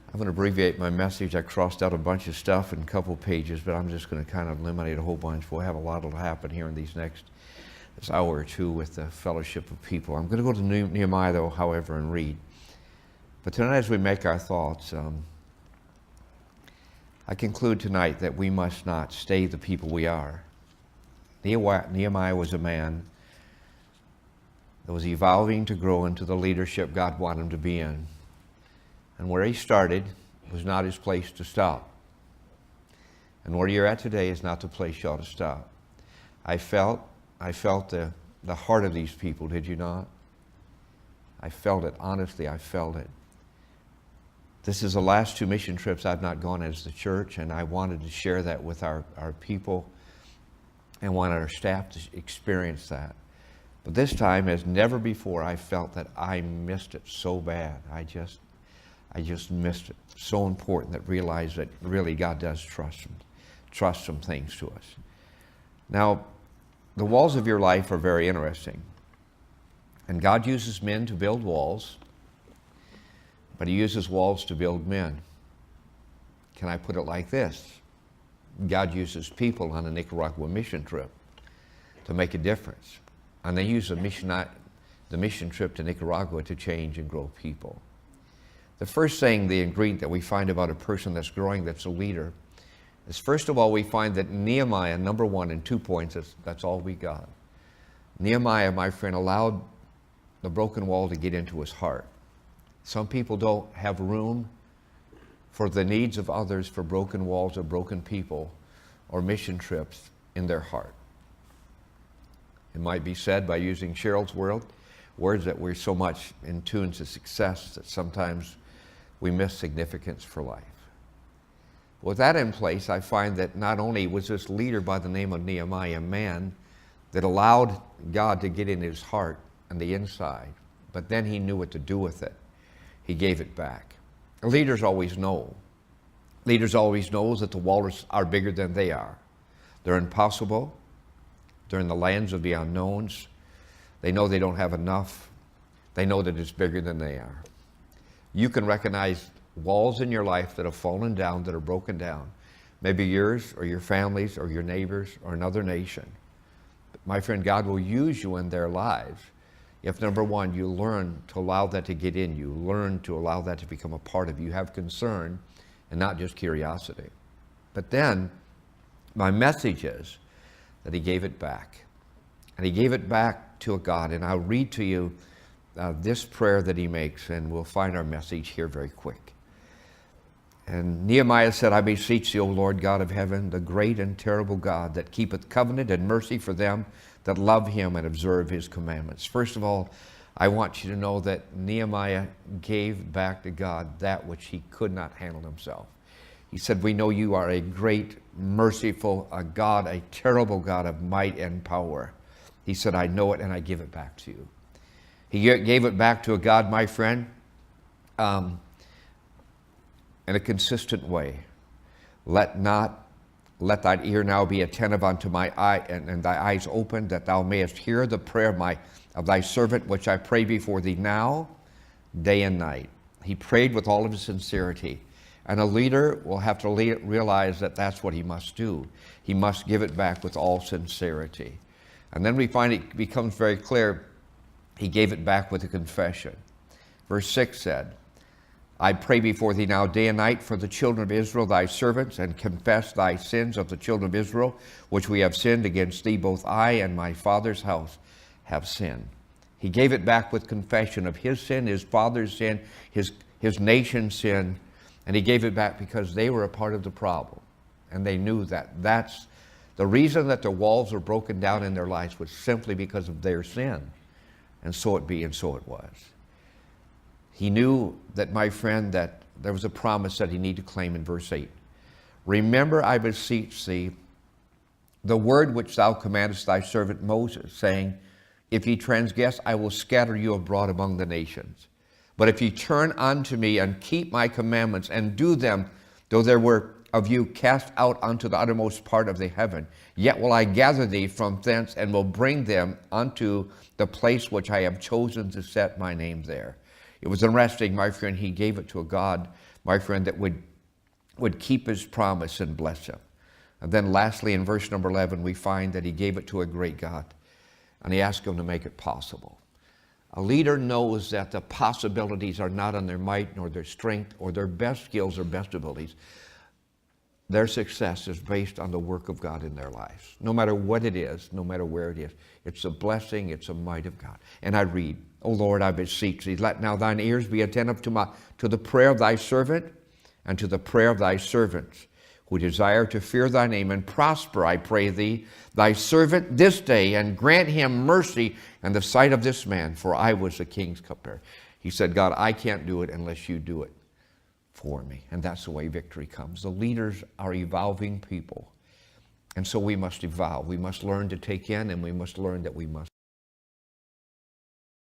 I'm going to abbreviate my message. I crossed out a bunch of stuff in a couple pages, but I'm just going to kind of eliminate a whole bunch. We'll have a lot to happen here in this hour or two with the fellowship of people. I'm going to go to Nehemiah, though, however, and read. But tonight, as we make our thoughts, I conclude tonight that we must not stay the people we are. Nehemiah was a man that was evolving to grow into the leadership God wanted him to be in. And where he started was not his place to stop. And where you're at today is not the place you ought to stop. I felt the heart of these people, did you not? I felt it, honestly, I felt it. This is the last 2 mission trips I've not gone as the church, and I wanted to share that with our people and wanted our staff to experience that. But this time, as never before, I felt that I missed it so bad. I just missed it. So important that realize that really God does trust some things to us. Now, the walls of your life are very interesting. And God uses men to build walls, but He uses walls to build men. Can I put it like this? God uses people on a Nicaragua mission trip to make a difference. And they use the mission trip to Nicaragua to change and grow people. The first thing, the ingredient that we find about a person that's growing, that's a leader, is first of all, we find that Nehemiah, number one, in 2 points, that's all we got. Nehemiah, my friend, allowed the broken wall to get into his heart. Some people don't have room for the needs of others, for broken walls or broken people or mission trips in their heart. It might be said, by using Cheryl's words, that we're so much in tune to success that sometimes we miss significance for life. With that in place, I find that not only was this leader by the name of Nehemiah a man that allowed God to get in his heart and the inside, but then he knew what to do with it. He gave it back. Leaders always know. Leaders always know that the walls are bigger than they are. They're impossible. They're in the lands of the unknowns. They know they don't have enough. They know that it's bigger than they are. You can recognize walls in your life that have fallen down, that are broken down. Maybe yours or your family's or your neighbors or another nation. But my friend, God will use you in their lives if, number one, you learn to allow that to get in you, learn to allow that to become a part of you, have concern and not just curiosity. But then my message is that he gave it back. And he gave it back to a God. And I'll read to you this prayer that he makes, and we'll find our message here very quick. And Nehemiah said, I beseech thee, O Lord God of heaven, the great and terrible God that keepeth covenant and mercy for them that love him and observe his commandments. First of all, I want you to know that Nehemiah gave back to God that which he could not handle himself. He said, we know you are a great, merciful God, a terrible God of might and power. He said, I know it and I give it back to you. He gave it back to a God, my friend, in a consistent way. Let thine ear now be attentive unto my eye, and thy eyes open, that thou mayest hear the prayer of thy servant, which I pray before thee now, day and night. He prayed with all of his sincerity. And a leader will have to realize that that's what he must do. He must give it back with all sincerity. And then we find it becomes very clear, he gave it back with a confession. Verse 6 said, I pray before thee now day and night for the children of Israel, thy servants, and confess thy sins of the children of Israel, which we have sinned against thee. Both I and my father's house have sinned. He gave it back with confession of his sin, his father's sin, his nation's sin, and he gave it back because they were a part of the problem. And they knew that. That's the reason that the walls were broken down in their lives, was simply because of their sin. And so it be, and so it was. He knew that, my friend, that there was a promise that he needed to claim in verse 8. Remember, I beseech thee, the word which thou commandest thy servant Moses, saying, if ye transgress, I will scatter you abroad among the nations. But if ye turn unto me and keep my commandments and do them, though there were of you cast out unto the uttermost part of the heaven, yet will I gather thee from thence and will bring them unto the place which I have chosen to set my name there. It was interesting, my friend, he gave it to a God, my friend, that would keep his promise and bless him. And then lastly, in verse number 11, we find that he gave it to a great God, and he asked him to make it possible. A leader knows that the possibilities are not on their might nor their strength or their best skills or best abilities. Their success is based on the work of God in their lives. No matter what it is, no matter where it is, it's a blessing, it's a might of God. And I read, O Lord, I beseech thee, let now thine ears be attentive to the prayer of thy servant and to the prayer of thy servants who desire to fear thy name, and prosper, I pray thee, thy servant this day, and grant him mercy in the sight of this man, for I was the king's cupbearer. He said, God, I can't do it unless you do it for me. And that's the way victory comes. The leaders are evolving people. And so we must evolve. We must learn to take in, and we must learn that we must